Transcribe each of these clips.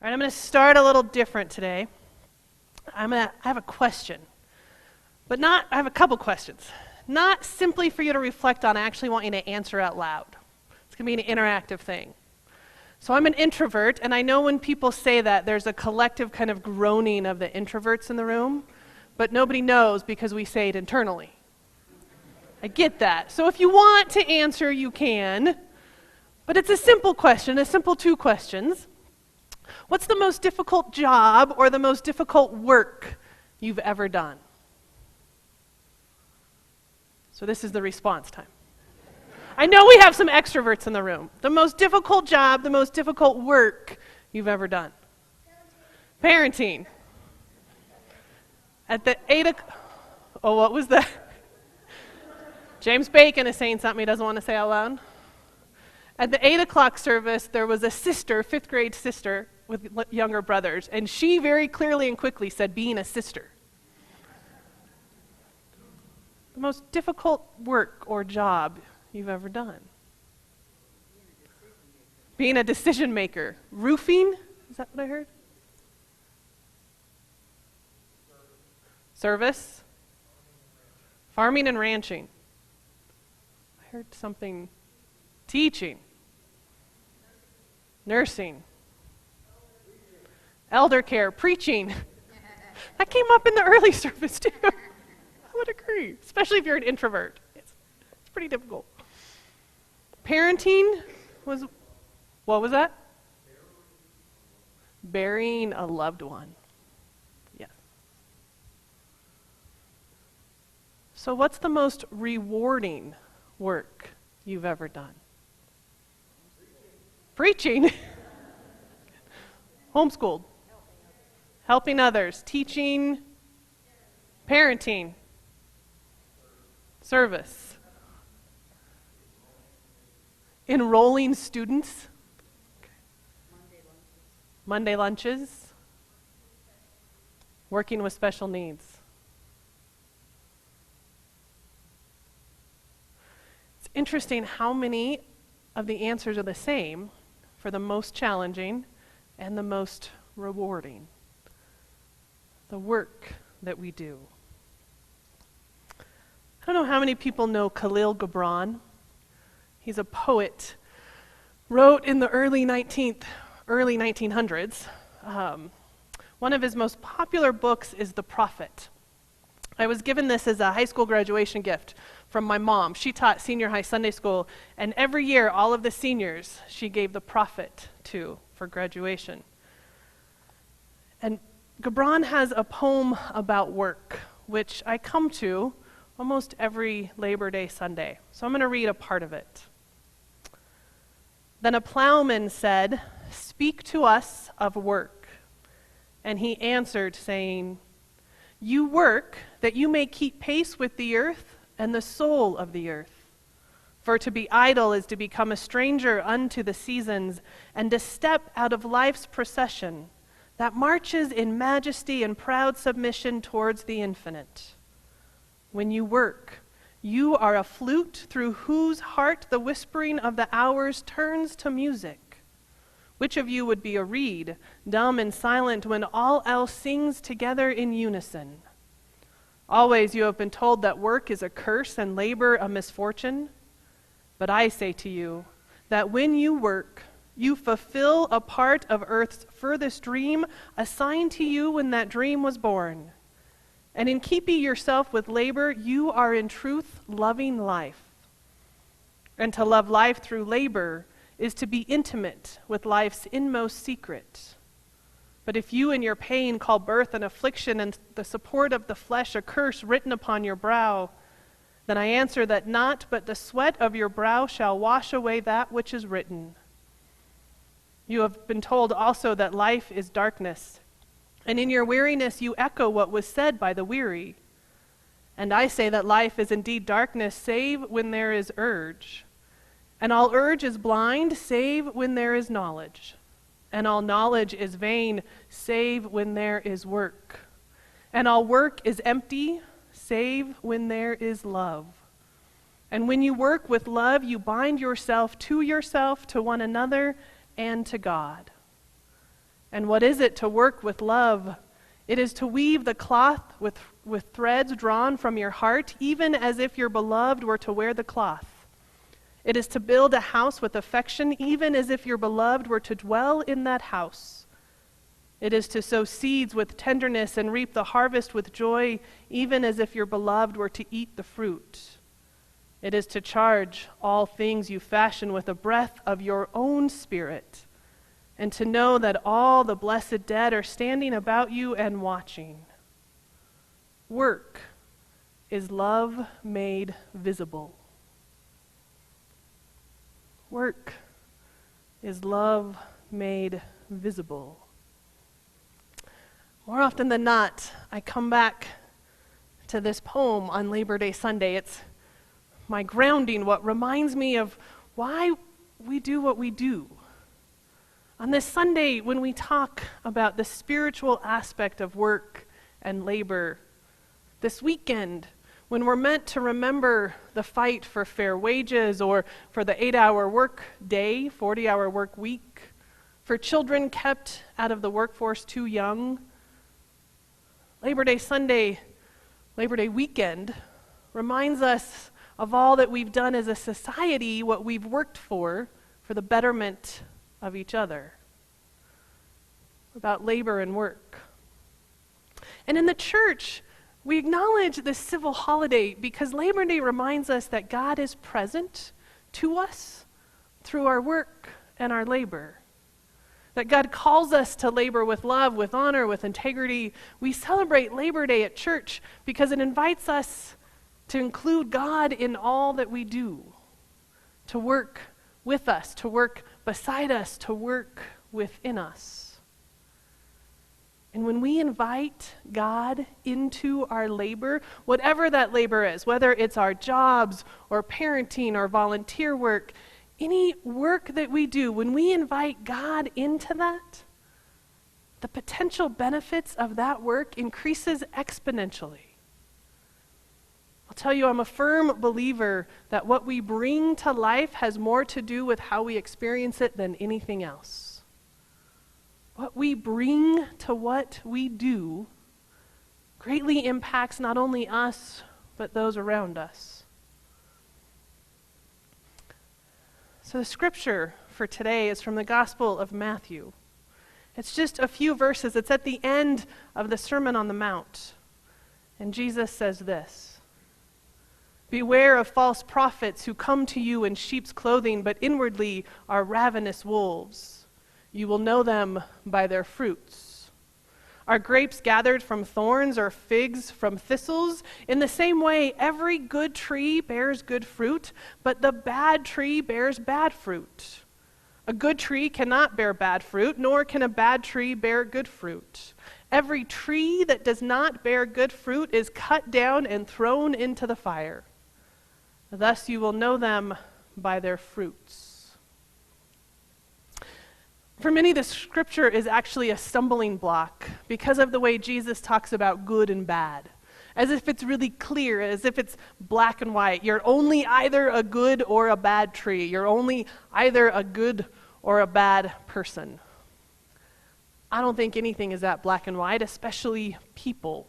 All right, I'm going to start a little different today. I have a question, but I have a couple questions. Not simply for you to reflect on, I actually want you to answer out loud. It's going to be an interactive thing. So I'm an introvert, and I know when people say that, there's a collective kind of groaning of the introverts in the room, but nobody knows because we say it internally. I get that. So if you want to answer, you can, but it's a simple question, a simple two questions. What's the most difficult job or the most difficult work you've ever done? So this is the response time. I know we have some extroverts in the room. The most difficult job, the most difficult work you've ever done. Parenting. At the 8 o'clock, oh, what was that? James Bacon is saying something he doesn't want to say out loud. At the 8 o'clock service, there was a sister, 5th grade sister, with younger brothers, and she very clearly and quickly said, being a sister. The most difficult work or job you've ever done. Being a decision maker. Roofing? Is that what I heard? Service? Farming and ranching. I heard something. Teaching. Nursing. Elder care. Preaching. That came up in the early service too. I would agree, especially if you're an introvert. It's pretty difficult. Parenting was, what was that? Burying a loved one. Yes. So what's the most rewarding work you've ever done? Preaching. Homeschooled. Helping others. Teaching. Parenting. Service. Enrolling students. Okay. Monday lunches. Working with special needs. It's interesting how many of the answers are the same for the most challenging and the most rewarding. The work that we do. I don't know how many people know Khalil Gibran. He's a poet. Wrote in the early 1900s. One of his most popular books is The Prophet. I was given this as a high school graduation gift from my mom. She taught senior high Sunday school, and every year all of the seniors she gave The Prophet to for graduation. And Gibran has a poem about work, which I come to almost every Labor Day Sunday. So I'm going to read a part of it. Then a plowman said, "Speak to us of work." And he answered, saying, "You work that you may keep pace with the earth and the soul of the earth. For to be idle is to become a stranger unto the seasons, and to step out of life's procession that marches in majesty and proud submission towards the infinite. When you work, you are a flute through whose heart the whispering of the hours turns to music. Which of you would be a reed, dumb and silent, when all else sings together in unison? Always you have been told that work is a curse and labor a misfortune. But I say to you that when you work, you fulfill a part of earth's furthest dream assigned to you when that dream was born. And in keeping yourself with labor, you are in truth loving life. And to love life through labor is to be intimate with life's inmost secret. But if you in your pain call birth an affliction and the support of the flesh a curse written upon your brow, then I answer that not but the sweat of your brow shall wash away that which is written. You have been told also that life is darkness, and in your weariness you echo what was said by the weary. And I say that life is indeed darkness, save when there is urge. And all urge is blind, save when there is knowledge. And all knowledge is vain, save when there is work. And all work is empty, save when there is love. And when you work with love, you bind yourself, to one another, and to God. And what is it to work with love? It is to weave the cloth with threads drawn from your heart, even as if your beloved were to wear the cloth. It is to build a house with affection, even as if your beloved were to dwell in that house. It is to sow seeds with tenderness and reap the harvest with joy, even as if your beloved were to eat the fruit. It is to charge all things you fashion with the breath of your own spirit, and to know that all the blessed dead are standing about you and watching. Work is love made visible. Work is love made visible. More often than not, I come back to this poem on Labor Day Sunday. It's my grounding, what reminds me of why we do what we do. On this Sunday, when we talk about the spiritual aspect of work and labor, this weekend, when we're meant to remember the fight for fair wages or for the 8-hour work day, 40-hour work week, for children kept out of the workforce too young, Labor Day Sunday, Labor Day weekend, reminds us of all that we've done as a society, what we've worked for the betterment of each other. About labor and work. And in the church, we acknowledge this civil holiday because Labor Day reminds us that God is present to us through our work and our labor. That God calls us to labor with love, with honor, with integrity. We celebrate Labor Day at church because it invites us to include God in all that we do, to work with us, to work beside us, to work within us. And when we invite God into our labor, whatever that labor is, whether it's our jobs or parenting or volunteer work, any work that we do, when we invite God into that, the potential benefits of that work increases exponentially. I'll tell you, I'm a firm believer that what we bring to life has more to do with how we experience it than anything else. What we bring to what we do greatly impacts not only us, but those around us. So the scripture for today is from the Gospel of Matthew. It's just a few verses. It's at the end of the Sermon on the Mount. And Jesus says this: "Beware of false prophets who come to you in sheep's clothing, but inwardly are ravenous wolves. You will know them by their fruits. Are grapes gathered from thorns or figs from thistles? In the same way, every good tree bears good fruit, but the bad tree bears bad fruit. A good tree cannot bear bad fruit, nor can a bad tree bear good fruit. Every tree that does not bear good fruit is cut down and thrown into the fire. Thus you will know them by their fruits." For many, the scripture is actually a stumbling block because of the way Jesus talks about good and bad, as if it's really clear, as if it's black and white. You're only either a good or a bad tree. You're only either a good or a bad person. I don't think anything is that black and white, especially people.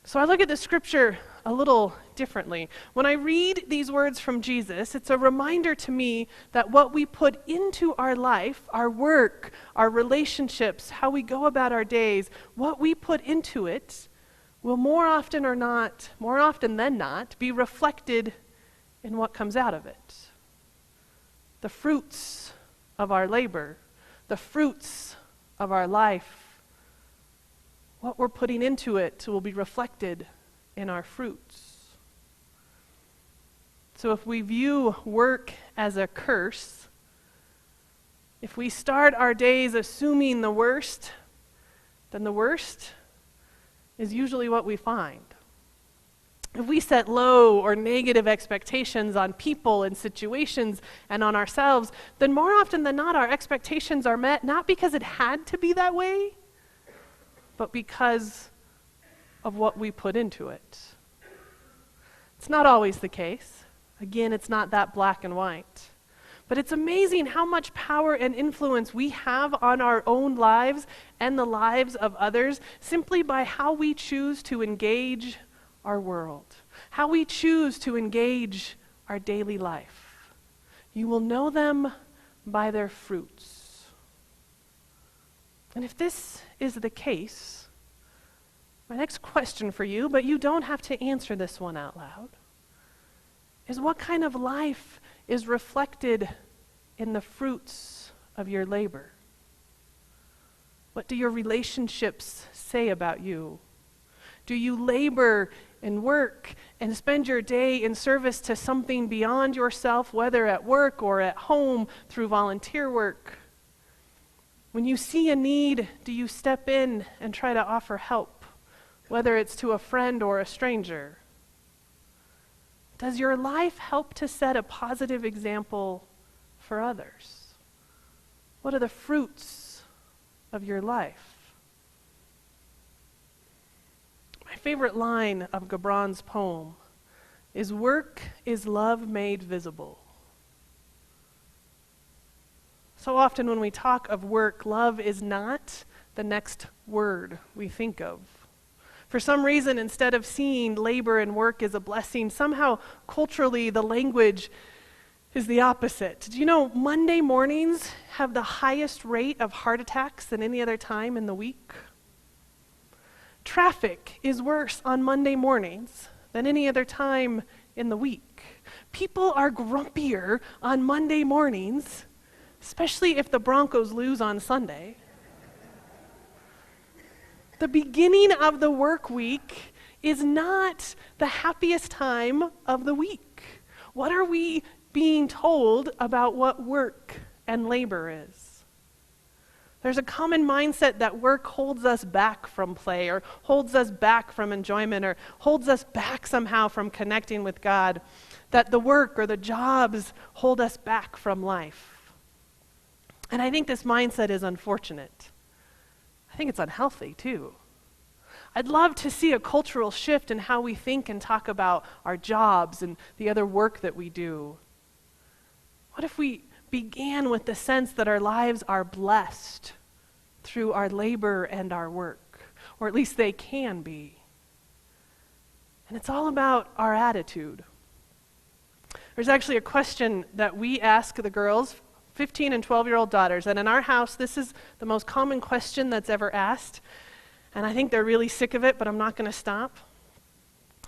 So I look at the scripture a little differently. When I read these words from Jesus, it's a reminder to me that what we put into our life, our work, our relationships, how we go about our days, what we put into it will more often than not, be reflected in what comes out of it. The fruits of our labor, the fruits of our life, what we're putting into it will be reflected in our fruits. So if we view work as a curse, if we start our days assuming the worst, then the worst is usually what we find. If we set low or negative expectations on people and situations and on ourselves, then more often than not, our expectations are met not because it had to be that way, but because of what we put into it. It's not always the case. Again, it's not that black and white. But it's amazing how much power and influence we have on our own lives and the lives of others simply by how we choose to engage our world, how we choose to engage our daily life. You will know them by their fruits. And if this is the case, my next question for you, but you don't have to answer this one out loud, is what kind of life is reflected in the fruits of your labor? What do your relationships say about you? Do you labor and work and spend your day in service to something beyond yourself, whether at work or at home through volunteer work? When you see a need, do you step in and try to offer help, whether it's to a friend or a stranger? Does your life help to set a positive example for others? What are the fruits of your life? My favorite line of Gabron's poem is, "Work is love made visible." So often when we talk of work, love is not the next word we think of. For some reason, instead of seeing labor and work as a blessing, somehow culturally the language is the opposite. Did you know Monday mornings have the highest rate of heart attacks than any other time in the week? Traffic is worse on Monday mornings than any other time in the week. People are grumpier on Monday mornings, especially if the Broncos lose on Sunday. The beginning of the work week is not the happiest time of the week. What are we being told about what work and labor is? There's a common mindset that work holds us back from play, or holds us back from enjoyment, or holds us back somehow from connecting with God, that the work or the jobs hold us back from life. And I think this mindset is unfortunate. I think it's unhealthy too. I'd love to see a cultural shift in how we think and talk about our jobs and the other work that we do. What if we began with the sense that our lives are blessed through our labor and our work, or at least they can be? And it's all about our attitude. There's actually a question that we ask the girls, 15 and 12-year-old daughters, and in our house, this is the most common question that's ever asked, and I think they're really sick of it, but I'm not going to stop.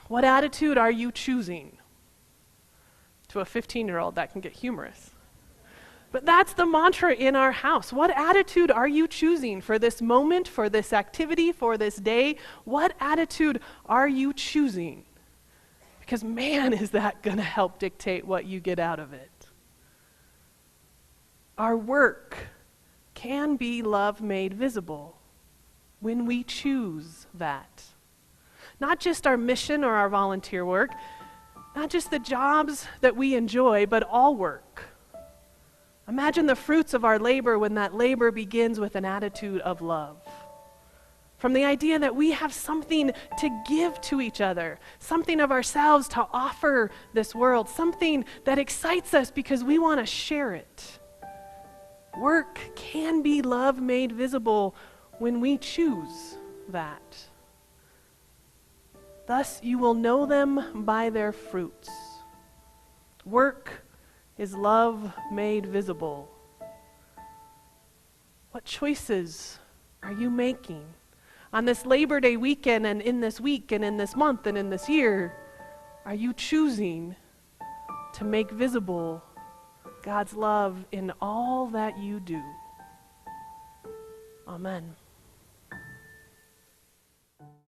What attitude are you choosing? To a 15-year-old, that can get humorous. But that's the mantra in our house. What attitude are you choosing for this moment, for this activity, for this day? What attitude are you choosing? Because man, is that going to help dictate what you get out of it. Our work can be love made visible when we choose that. Not just our mission or our volunteer work, not just the jobs that we enjoy, but all work. Imagine the fruits of our labor when that labor begins with an attitude of love. From the idea that we have something to give to each other, something of ourselves to offer this world, something that excites us because we want to share it. Work can be love made visible when we choose that. Thus, you will know them by their fruits. Work is love made visible. What choices are you making on this Labor Day weekend and in this week and in this month and in this year? Are you choosing to make visible God's love in all that you do? Amen.